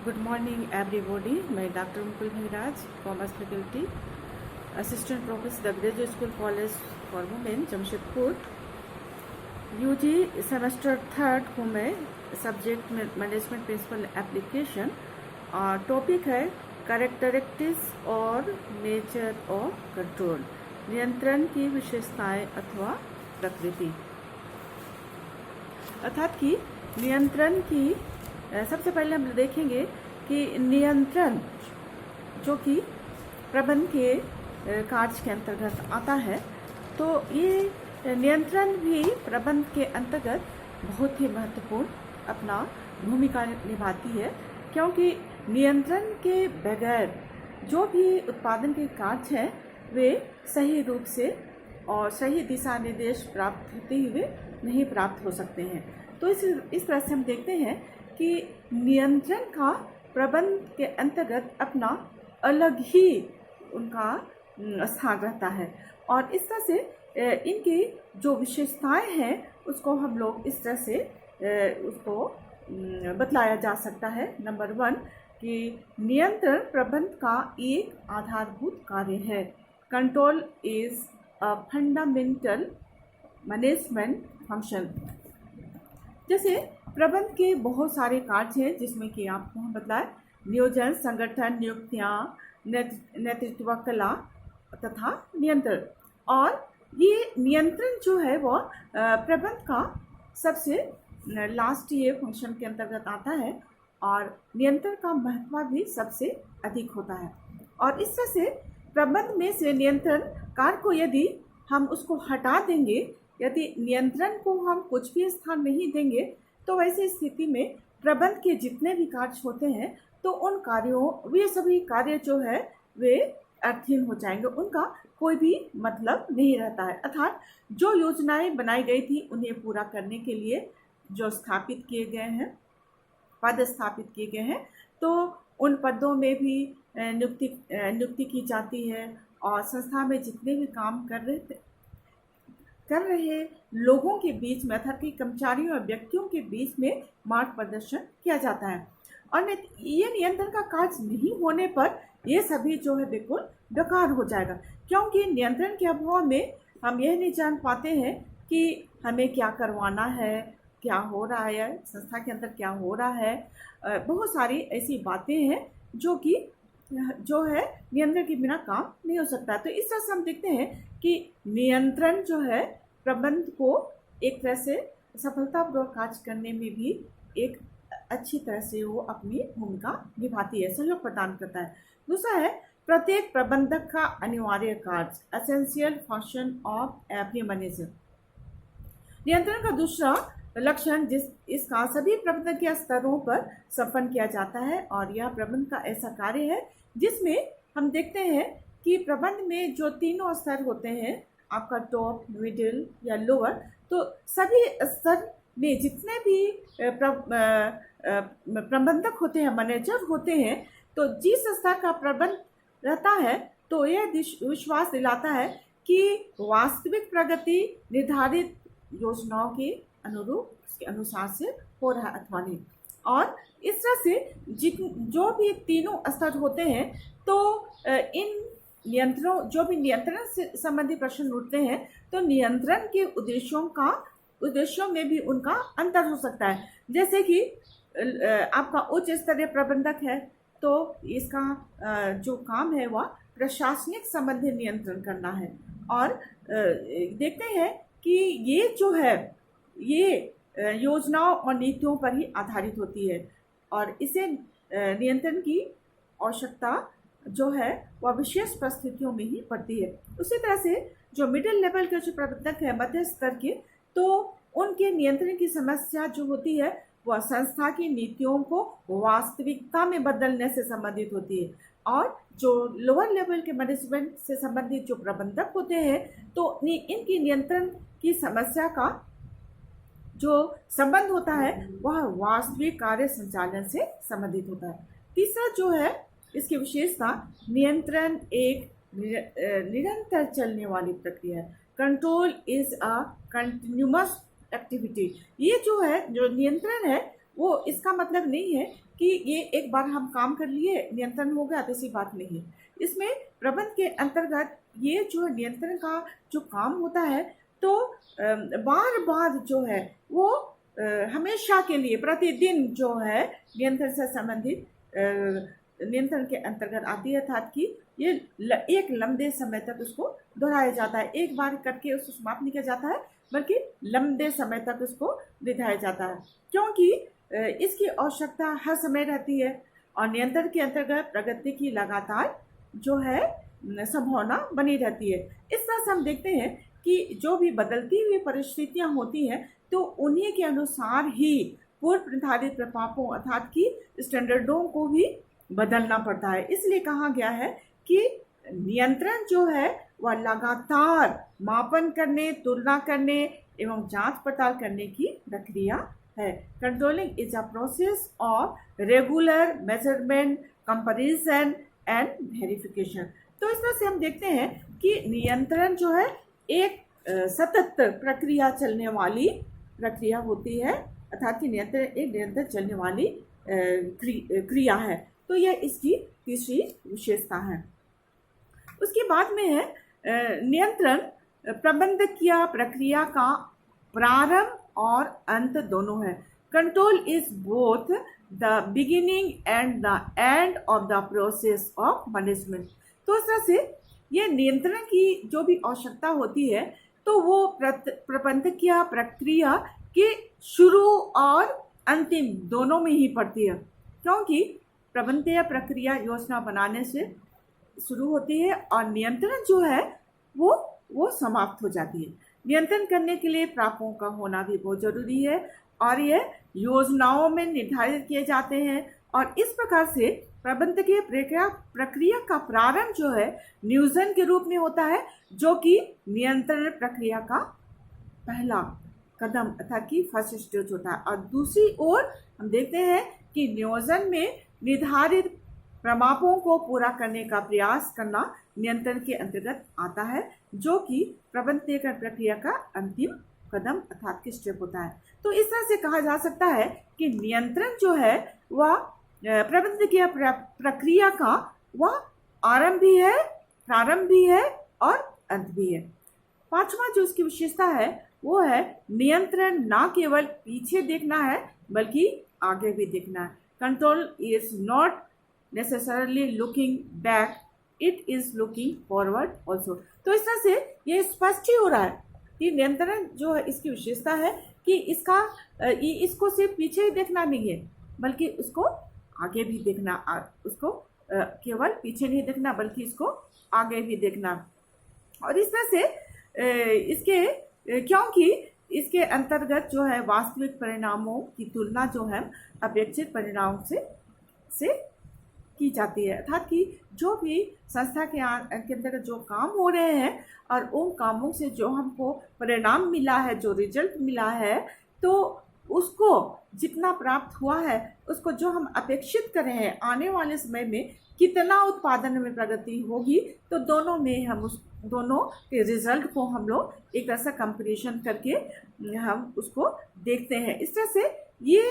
Good morning everybody. मैं doctor Mukul Bhangraj, commerce faculty, assistant professor the graduate school college for women Jamshedpur. UG semester third को मैं subject management principal application और topic है characteristics और nature of control, नियंत्रण की विशेषताएं अथवा प्रकृति। अर्थात कि नियंत्रण की सबसे पहले हम देखेंगे कि नियंत्रण जो कि प्रबंध के कार्य के अंतर्गत आता है, तो ये नियंत्रण भी प्रबंध के अंतर्गत बहुत ही महत्वपूर्ण अपना भूमिका निभाती है, क्योंकि नियंत्रण के बगैर जो भी उत्पादन के कार्य हैं वे सही रूप से और सही दिशा निर्देश प्राप्त होते हुए नहीं प्राप्त हो सकते हैं। तो इस तरह से हम देखते हैं कि नियंत्रण का प्रबंध के अंतर्गत अपना अलग ही उनका स्थान रहता है, और इस तरह से इनकी जो विशेषताएं हैं उसको हम लोग इस तरह से उसको बतलाया जा सकता है। नंबर 1 कि नियंत्रण प्रबंध का एक आधारभूत कार्य है। Control is a fundamental management function. जैसे प्रबंध के बहुत सारे कार्य हैं जिसमें कि आपको हम बताएं नियोजन, संगठन, नियुक्तियां, नेतृत्व कला तथा नियंत्रण। और ये नियंत्रण जो है वो प्रबंध का सबसे लास्ट ये फंक्शन के अंतर्गत आता है, और नियंत्रण का महत्व भी सबसे अधिक होता है। और इस तरह से प्रबंध में से नियंत्रण कार्य को यदि हम उसको हटा देंगे, यदि नियंत्रण को हम कुछ भी स्थान नहीं देंगे, तो वैसी स्थिति में प्रबंध के जितने भी कार्य होते हैं तो उन कार्यों वे सभी कार्य जो है वे अर्थहीन हो जाएंगे, उनका कोई भी मतलब नहीं रहता है। अर्थात जो योजनाएं बनाई गई थी उन्हें पूरा करने के लिए जो स्थापित किए गए हैं, पद स्थापित किए गए हैं, तो उन पदों में भी नियुक्ति की जाती है, और संस्था में जितने भी काम कर रहे लोगों के बीच में अर्थात कि कर्मचारियों और व्यक्तियों के बीच में मार्ग प्रदर्शन किया जाता है। और ये नियंत्रण का कार्य नहीं होने पर ये सभी जो है बिल्कुल बेकार हो जाएगा, क्योंकि नियंत्रण के अभाव में हम यह नहीं जान पाते हैं कि हमें क्या करवाना है, क्या हो रहा है, संस्था के अंदर क्या हो रहा है। बहुत सारी ऐसी बातें हैं जो है नियंत्रण के बिना काम नहीं हो सकता। तो इस तरह से हम देखते हैं कि नियंत्रण जो है प्रबंध को एक तरह से सफलतापूर्वक कार्य करने में भी एक अच्छी तरह से वो अपनी भूमिका निभाती है, सहयोग प्रदान करता है। दूसरा है प्रत्येक प्रबंधक का अनिवार्य कार्य, essential function of every manager. नियंत्रण का दूसरा लक्षण इसका सभी प्रबंधन के स्तरों पर संपन्न किया जाता है, और यह प्रबंध का ऐसा कार्य है जिसमें हम देखते हैं कि प्रबंध में जो तीनों स्तर होते हैं, आपका टॉप, मिडिल या लोअर, तो सभी स्तर में जितने भी प्रबंधक होते हैं, मैनेजर होते हैं, तो जिस स्तर का प्रबंध रहता है तो यह विश्वास दिलाता है कि वास्तविक प्रगति निर्धारित योजनाओं के अनुरूप उसके अनुसार से हो रहा है अथवा नहीं। और इस तरह से जो भी तीनों स्तर होते हैं, तो इन जो भी नियंत्रण से संबंधित प्रश्न उठते हैं, तो नियंत्रण के उद्देश्यों में भी उनका अंतर हो सकता है। जैसे कि आपका उच्च स्तरीय प्रबंधक है तो इसका जो काम है वह प्रशासनिक संबंधी नियंत्रण करना है, और देखते हैं कि ये जो है ये योजनाओं और नीतियों पर ही आधारित होती है, और इसे नियंत्रण की आवश्यकता जो है वह विशेष परिस्थितियों में ही पड़ती है। उसी तरह से जो मिडिल लेवल के जो प्रबंधक है, मध्य स्तर के, तो उनके नियंत्रण की समस्या जो होती है वह संस्था की नीतियों को वास्तविकता में बदलने से संबंधित होती है। और जो लोअर लेवल के मैनेजमेंट से संबंधित जो प्रबंधक होते हैं, तो इनकी नियंत्रण की समस्या का जो संबंध होता है वह वास्तविक कार्य संचालन से संबंधित होता है। तीसरा जो है इसकी विशेषता, नियंत्रण एक निरंतर चलने वाली प्रक्रिया है। Control is a continuous activity. ये जो है जो नियंत्रण है वो इसका मतलब नहीं है कि ये एक बार हम काम कर लिए नियंत्रण हो गया, तो ऐसी बात नहीं है। इसमें प्रबंध के अंतर्गत ये जो नियंत्रण का जो काम होता है, तो बार बार जो है वो हमेशा के लिए प्रतिदिन जो है नियंत्रण से संबंधित नियंत्रण के अंतर्गत आती है, अर्थात कि ये एक लंबे समय तक उसको दोहराया जाता है। एक बार करके उसको समाप्त नहीं किया जाता है, बल्कि लंबे समय तक उसको निभाया जाता है, क्योंकि इसकी आवश्यकता हर समय रहती है और नियंत्रण के अंतर्गत प्रगति की लगातार जो है संभावना बनी रहती है। इस तरह से हम देखते हैं कि जो भी बदलती हुई परिस्थितियां होती हैं, तो उन्हीं के अनुसार ही पूर्व निर्धारित प्रपापों अर्थात कि स्टैंडर्डों को भी बदलना पड़ता है। इसलिए कहा गया है कि नियंत्रण जो है वह लगातार मापन करने, तुलना करने एवं जांच पड़ताल करने की प्रक्रिया है। Controlling is a process of regular measurement, comparison and verification. तो इस तरह से हम देखते हैं कि नियंत्रण जो है एक सतत प्रक्रिया चलने वाली प्रक्रिया होती है, अर्थात कि नियंत्रण एक निरंतर चलने वाली क्रिया है। तो यह इसकी तीसरी विशेषता है। उसके बाद में है नियंत्रण प्रबंधकीय प्रक्रिया का प्रारंभ और अंत दोनों है। Control is both the beginning and the end of the process of management. तो इस तरह से ये नियंत्रण की जो भी आवश्यकता होती है, तो वो प्रबंधकीय प्रक्रिया के शुरू और अंतिम दोनों में ही पड़ती है, क्योंकि प्रबंधकीय प्रक्रिया योजना बनाने से शुरू होती है और नियंत्रण जो है वो समाप्त हो जाती है। नियंत्रण करने के लिए प्रापों का होना भी बहुत जरूरी है और ये योजनाओं में निर्धारित किए जाते हैं और इस प्रकार से प्रबंधकीय प्रक्रिया का प्रारंभ जो है नियोजन के रूप में होता है, जो कि नियंत्रण प्रक्रिया का पहला कदम अर्थात कि फर्स्ट स्टेज होता है। और दूसरी ओर हम देखते हैं कि नियोजन में निर्धारित प्रमापों को पूरा करने का प्रयास करना नियंत्रण के अंतर्गत आता है, जो कि प्रबंधकीय प्रक्रिया का अंतिम कदम अर्थात कि स्टेप होता है। तो इस तरह से कहा जा सकता है कि नियंत्रण जो है वह प्रबंधकीय प्रक्रिया का वह आरंभ भी है, प्रारंभ भी है और अंत भी है। पांचवा जो इसकी विशेषता है वो है नियंत्रण ना केवल पीछे देखना है बल्कि आगे भी देखना है। Control is not necessarily looking back, it is looking forward also. तो इस तरह से ये स्पष्ट ही हो रहा है कि नियंत्रण जो है इसकी विशेषता है कि इसको सिर्फ पीछे ही देखना नहीं है बल्कि उसको आगे भी देखना, उसको केवल पीछे नहीं देखना बल्कि इसको आगे भी देखना। और इस तरह से इसके क्योंकि इसके अंतर्गत जो है वास्तविक परिणामों की तुलना जो है अपेक्षित परिणामों से की जाती है, अर्थात कि जो भी संस्था के अंतर्गत जो काम हो रहे हैं और उन कामों से जो हमको परिणाम मिला है, जो रिजल्ट मिला है, तो उसको जितना प्राप्त हुआ है उसको जो हम अपेक्षित कर रहे हैं आने वाले समय में कितना उत्पादन में प्रगति होगी, तो दोनों में हम उस दोनों के रिजल्ट को हम लोग एक तरह से कंपैरिजन करके हम उसको देखते हैं। इस तरह से ये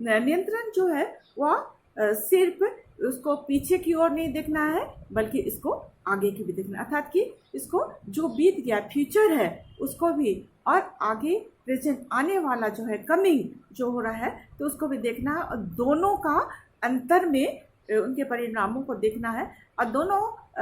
नियंत्रण जो है वह सिर्फ उसको पीछे की ओर नहीं देखना है बल्कि इसको आगे की भी देखना, अर्थात कि इसको जो बीत गया फ्यूचर है उसको भी और आगे प्रेजेंट आने वाला जो है कमिंग जो हो रहा है तो उसको भी देखना है और दोनों का अंतर में उनके परिणामों को देखना है। और दोनों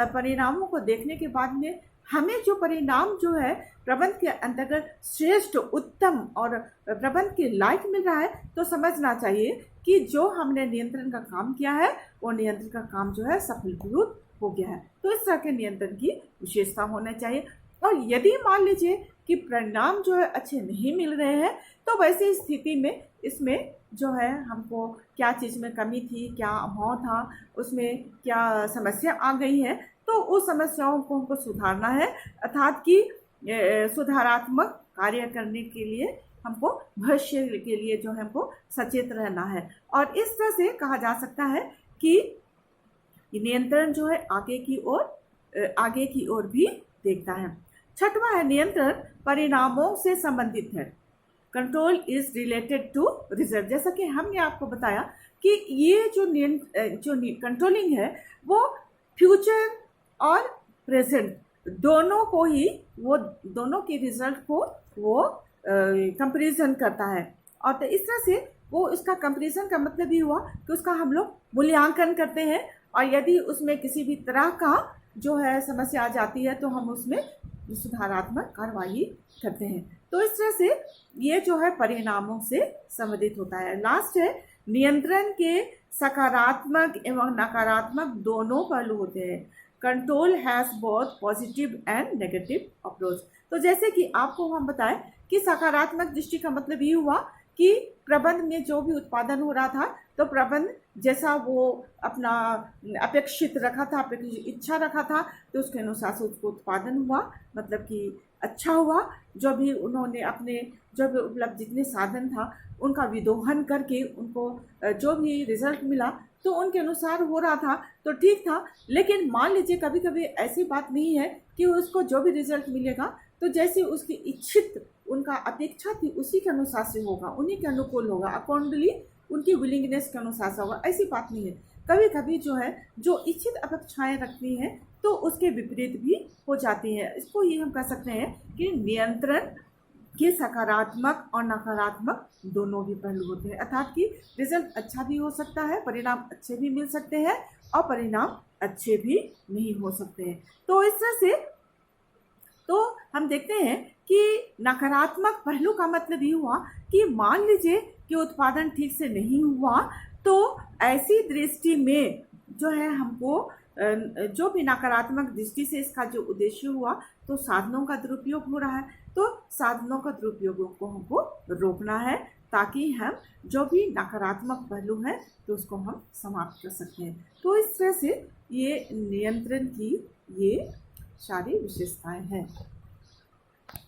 परिणामों को देखने के बाद में हमें जो परिणाम जो है प्रबंध के अंतर्गत श्रेष्ठ, उत्तम और प्रबंध के लायक मिल रहा है, तो समझना चाहिए कि जो हमने नियंत्रण का काम किया है वो नियंत्रण का काम जो है सफलीकृत हो गया है। तो इस तरह के नियंत्रण की विशेषता होना चाहिए। और यदि मान लीजिए कि परिणाम जो है अच्छे नहीं मिल रहे हैं, तो वैसी स्थिति में इसमें जो है हमको क्या चीज़ में कमी थी, क्या अभाव था, उसमें क्या समस्या आ गई है, तो उस समस्याओं को हमको सुधारना है, अर्थात कि सुधारात्मक कार्य करने के लिए हमको भविष्य के लिए जो है हमको सचेत रहना है। और इस तरह से कहा जा सकता है कि नियंत्रण जो है आगे की ओर भी देखता है। छठवां है नियंत्रण परिणामों से संबंधित है। Control is related to result. जैसा कि हमने आपको बताया कि ये जो कंट्रोलिंग है वो फ्यूचर और प्रेजेंट दोनों को ही, वो दोनों के रिजल्ट को वो कंपैरिजन करता है। और तो इस तरह से वो उसका कंपैरिजन का मतलब ये हुआ कि उसका हम लोग मूल्यांकन करते हैं, और यदि उसमें किसी भी तरह का जो है समस्या आ जाती है तो हम उसमें सुधारात्मक कार्रवाई करते हैं। तो इस तरह से ये जो है परिणामों से संबंधित होता है। लास्ट है, नियंत्रण के सकारात्मक एवं नकारात्मक दोनों पहलू होते हैं। Control has both positive and negative approach. तो जैसे कि आपको हम बताएं कि सकारात्मक दृष्टि का मतलब ये हुआ कि प्रबंध में जो भी उत्पादन हो रहा था तो प्रबंध जैसा वो अपना अपेक्षित रखा था, अपेक्षित इच्छा रखा था, तो उसके अनुसार से उसको उत्पादन हुआ, मतलब कि अच्छा हुआ। जो भी उन्होंने अपने जो भी उपलब्ध जितने साधन था उनका विदोहन करके उनको जो भी रिजल्ट मिला तो उनके अनुसार हो रहा था तो ठीक था। लेकिन मान लीजिए कभी कभी ऐसी बात नहीं है कि उसको जो भी रिजल्ट मिलेगा तो जैसे उसकी इच्छित उनका अपेक्षा थी उसी के अनुसार से होगा, उन्हीं के अनुकूल होगा, अकॉर्डिंगली उनकी विलिंगनेस के अनुसार से होगा, ऐसी बात नहीं है। कभी कभी जो है जो इच्छित अपेक्षाएं रखती हैं तो उसके विपरीत भी हो जाती हैं। इसको ये हम कह सकते हैं कि नियंत्रण के सकारात्मक और नकारात्मक दोनों भी पहलू होते हैं, अर्थात कि रिजल्ट अच्छा भी हो सकता है, परिणाम अच्छे भी मिल सकते हैं और परिणाम अच्छे भी नहीं हो सकते हैं। तो इस तरह से तो हम देखते हैं कि नकारात्मक पहलू का मतलब ये हुआ कि मान लीजिए कि उत्पादन ठीक से नहीं हुआ तो ऐसी दृष्टि में जो है हमको जो भी नकारात्मक दृष्टि से इसका जो उद्देश्य हुआ तो साधनों का दुरुपयोग हो रहा है, तो साधनों का दुरुपयोग को हमको रोकना है ताकि हम जो भी नकारात्मक पहलू है तो उसको हम समाप्त कर सकते हैं। तो इस तरह से ये नियंत्रण की ये सारी विशेषताएं हैं।